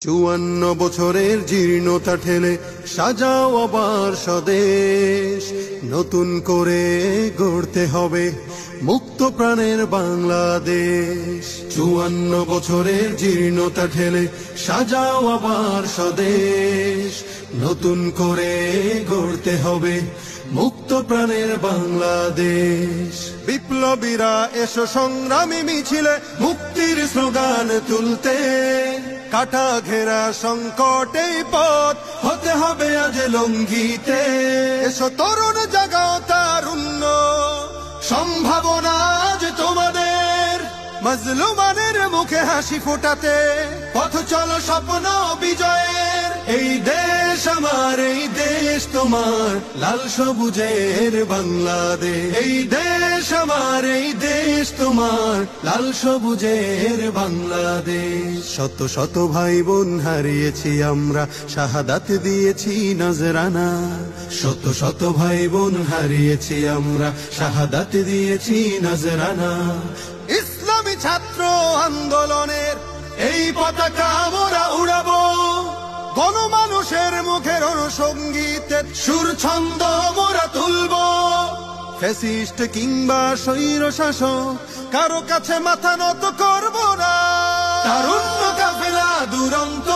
54 বছরের জীর্ণতা ঠেলে সাজাও আবার স্বদেশ, নতুন করে গড়তে হবে মুক্ত প্রাণের বাংলাদেশ। 54 বছরের জীর্ণতা ঠেলে সাজাও আবার স্বদেশ, নতুন করে গড়তে হবে মুক্ত প্রাণের বাংলাদেশ। বিপ্লবীরা এসো সংগ্রামী মিছিলে মুক্তির স্লোগান তুলতে, কাটা ঘেরা সংকটে পথ হতে হবে আজ লঙ্ঘিতে। এসো তরুণ জাগাও তারুণ্য, সম্ভাবনা আজ তোমাদের, মাজলুমানের মুখে হাসি ফোটাতে পথ চলো স্বপ্ন বিজয়ের। এই দেশ আমার, এই দেশ তোমার, লাল সবুজের বাংলাদেশ। এই দেশ আমার, এই দেশ তোমার, লাল সবুজের বাংলাদেশ। শত শত ভাই বোন হারিয়েছি আমরা, শাহাদাত দিয়েছি নজরানা। শত শত ভাই বোন হারিয়েছি আমরা, শাহাদাত দিয়েছি নজরানা। ইসলামী ছাত্র আন্দোলনের এই পতাকা আমরা উড়াবো, গণমানুষের মুখের অনুসঙ্গীতের সুর ছন্দ মোরা তুলবো। ফ্যাসিস্ট কিংবা স্বৈর শাসক কারো কাছে মাথা নত করবো না। তারুণ্য কাফেলা দুরন্ত